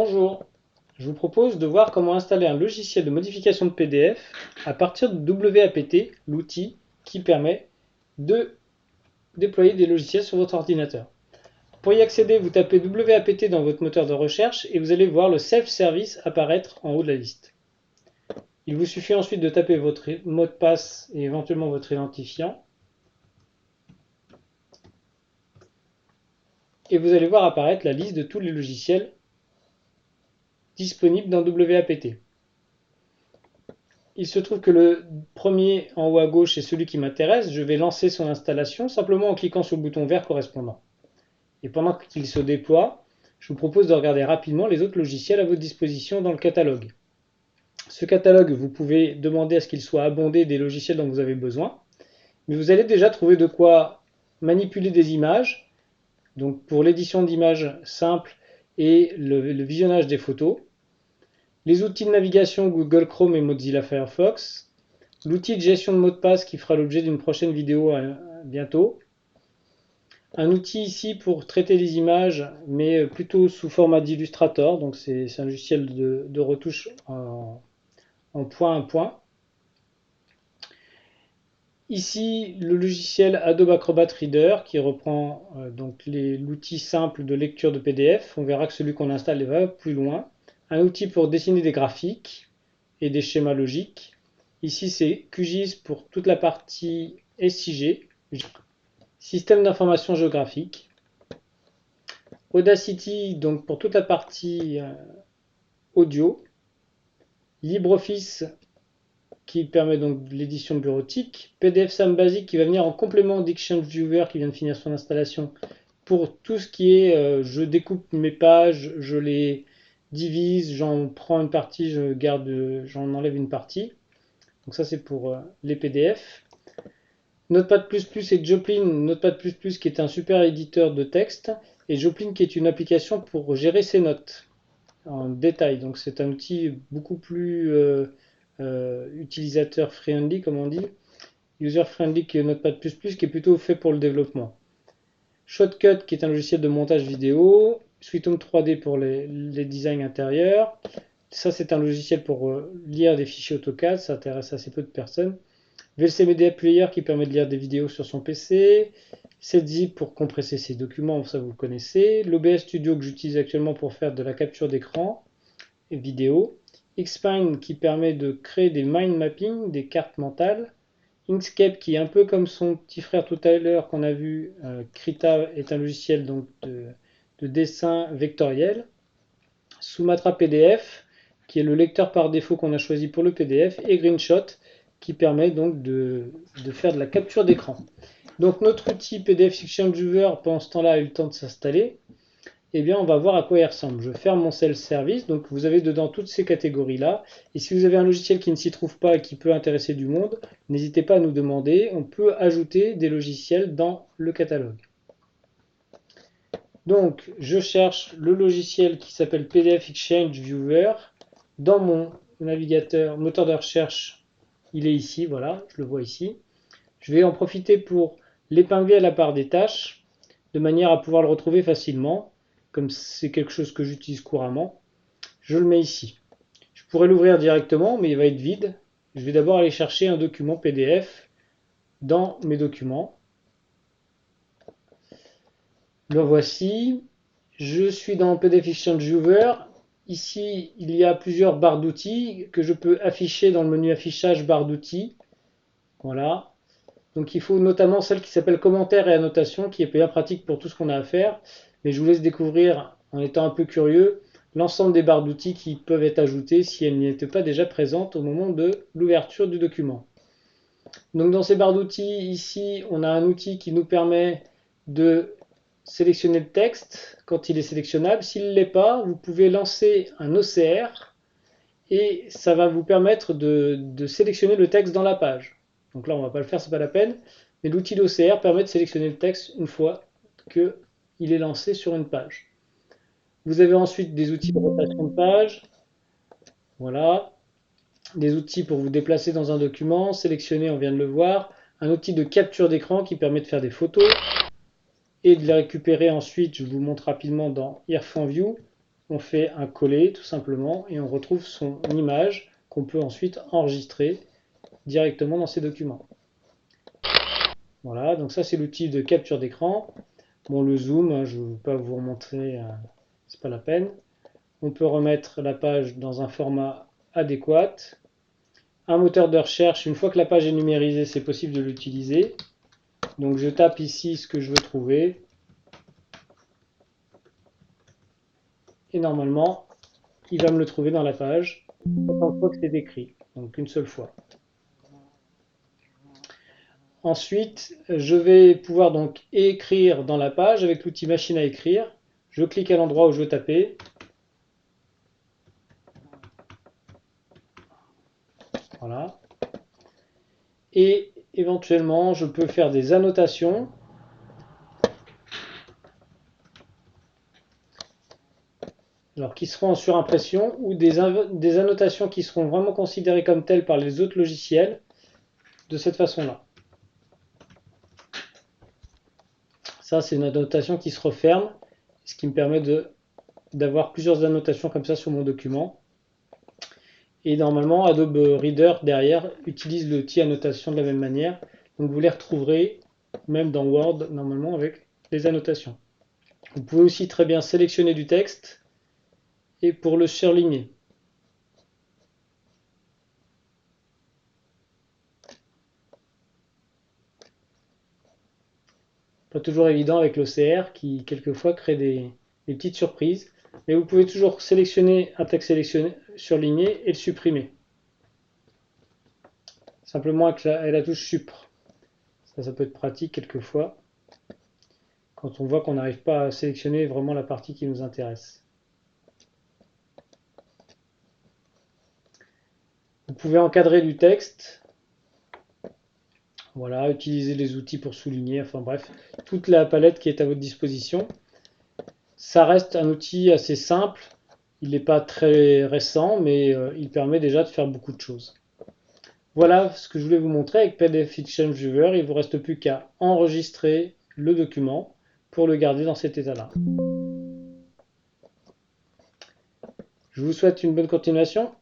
Bonjour, je vous propose de voir comment installer un logiciel de modification de PDF à partir de WAPT, l'outil qui permet de déployer des logiciels sur votre ordinateur. Pour y accéder, vous tapez WAPT dans votre moteur de recherche et vous allez voir le self-service apparaître en haut de la liste. Il vous suffit ensuite de taper votre mot de passe et éventuellement votre identifiant. Et vous allez voir apparaître la liste de tous les logiciels disponibles dans WAPT. Il se trouve que le premier en haut à gauche est celui qui m'intéresse. Je vais lancer son installation simplement en cliquant sur le bouton vert correspondant. Et pendant qu'il se déploie, je vous propose de regarder rapidement les autres logiciels à votre disposition dans le catalogue. Ce catalogue, vous pouvez demander à ce qu'il soit abondé des logiciels dont vous avez besoin. Mais vous allez déjà trouver de quoi manipuler des images, donc pour l'édition d'images simples et le visionnage des photos. Les outils de navigation Google Chrome et Mozilla Firefox, l'outil de gestion de mots de passe qui fera l'objet d'une prochaine vidéo bientôt, un outil ici pour traiter les images, mais plutôt sous format d'Illustrator, donc c'est un logiciel de retouche en point à point. Ici, le logiciel Adobe Acrobat Reader qui reprend donc l'outil simple de lecture de PDF. On verra que celui qu'on installe va plus loin. Un outil pour dessiner des graphiques et des schémas logiques. Ici, c'est QGIS pour toute la partie SIG, système d'information géographique. Audacity, donc pour toute la partie audio. LibreOffice qui permet donc l'édition bureautique. PDF Sam Basic qui va venir en complément d'Exchange Viewer qui vient de finir son installation pour tout ce qui est je découpe mes pages, je les divise, j'en prends une partie, j'en enlève une partie. Donc ça c'est pour les PDF. Notepad++ et Joplin, Notepad++ qui est un super éditeur de texte et Joplin qui est une application pour gérer ses notes en détail. Donc c'est un outil beaucoup plus utilisateur friendly comme on dit, user friendly que Notepad++ qui est plutôt fait pour le développement. Shotcut qui est un logiciel de montage vidéo, Sweet Home 3D pour les designs intérieurs. Ça c'est un logiciel pour lire des fichiers AutoCAD, ça intéresse assez peu de personnes. VLC Media Player qui permet de lire des vidéos sur son PC. 7zip pour compresser ses documents, ça vous le connaissez. L'OBS Studio que j'utilise actuellement pour faire de la capture d'écran et vidéo. Xpine qui permet de créer des mind mapping, des cartes mentales. Inkscape qui est un peu comme son petit frère tout à l'heure qu'on a vu, Krita est un logiciel donc de dessin vectoriel. Sumatra PDF qui est le lecteur par défaut qu'on a choisi pour le PDF et Greenshot qui permet donc de faire de la capture d'écran. Donc notre outil PDF Exchange Viewer pendant ce temps-là a eu le temps de s'installer. Eh bien on va voir à quoi il ressemble. Je ferme mon self-service, donc vous avez dedans toutes ces catégories-là. Et si vous avez un logiciel qui ne s'y trouve pas et qui peut intéresser du monde, n'hésitez pas à nous demander. On peut ajouter des logiciels dans le catalogue. Donc je cherche le logiciel qui s'appelle PDF Exchange Viewer. Dans mon navigateur, moteur de recherche, il est ici, voilà, je le vois ici. Je vais en profiter pour l'épingler à la barre des tâches, de manière à pouvoir le retrouver facilement, comme c'est quelque chose que j'utilise couramment. Je le mets ici. Je pourrais l'ouvrir directement, mais il va être vide. Je vais d'abord aller chercher un document PDF dans mes documents. Le voici. Je suis dans PDF Exchange Viewer. Ici, il y a plusieurs barres d'outils que je peux afficher dans le menu affichage barre d'outils. Voilà. Donc il faut notamment celle qui s'appelle commentaires et annotations, qui est bien pratique pour tout ce qu'on a à faire. Mais je vous laisse découvrir, en étant un peu curieux, l'ensemble des barres d'outils qui peuvent être ajoutées si elles n'y étaient pas déjà présentes au moment de l'ouverture du document. Donc dans ces barres d'outils, ici, on a un outil qui nous permet de sélectionner le texte quand il est sélectionnable. S'il ne l'est pas, vous pouvez lancer un OCR et ça va vous permettre de sélectionner le texte dans la page. Donc là, on ne va pas le faire, c'est pas la peine. Mais l'outil d'OCR permet de sélectionner le texte une fois qu'il est lancé sur une page. Vous avez ensuite des outils de rotation de page. Voilà. Des outils pour vous déplacer dans un document. Sélectionner, on vient de le voir. Un outil de capture d'écran qui permet de faire des photos et de les récupérer ensuite. Je vous montre rapidement dans IrfanView. on fait un coller tout simplement et on retrouve son image qu'on peut ensuite enregistrer directement dans ces documents. Voilà, donc ça c'est l'outil de capture d'écran. Bon, le zoom, je ne vais pas vous remontrer, c'est pas la peine. On peut remettre la page dans un format adéquat. Un moteur de recherche, une fois que la page est numérisée, c'est possible de l'utiliser. Donc je tape ici ce que je veux trouver. Et normalement, il va me le trouver dans la page, autant de fois que c'est décrit, donc une seule fois. Ensuite, je vais pouvoir donc écrire dans la page avec l'outil machine à écrire. Je clique à l'endroit où je veux taper. Voilà. Et éventuellement, je peux faire des annotations. Alors, qui seront en surimpression ou des annotations qui seront vraiment considérées comme telles par les autres logiciels de cette façon-là. Ça, c'est une annotation qui se referme, ce qui me permet d'avoir plusieurs annotations comme ça sur mon document. Et normalement, Adobe Reader derrière utilise l'outil annotation de la même manière. Donc vous les retrouverez même dans Word normalement avec les annotations. Vous pouvez aussi très bien sélectionner du texte et pour le surligner. Pas toujours évident avec l'OCR qui quelquefois crée des petites surprises. Mais vous pouvez toujours sélectionner un texte surligné et le supprimer. Simplement avec la touche Supr. Ça peut être pratique quelquefois quand on voit qu'on n'arrive pas à sélectionner vraiment la partie qui nous intéresse. Vous pouvez encadrer du texte. Voilà, utiliser les outils pour souligner, enfin bref, toute la palette qui est à votre disposition. Ça reste un outil assez simple, il n'est pas très récent, mais il permet déjà de faire beaucoup de choses. Voilà ce que je voulais vous montrer avec PDF Exchange Viewer. Il ne vous reste plus qu'à enregistrer le document pour le garder dans cet état-là. Je vous souhaite une bonne continuation.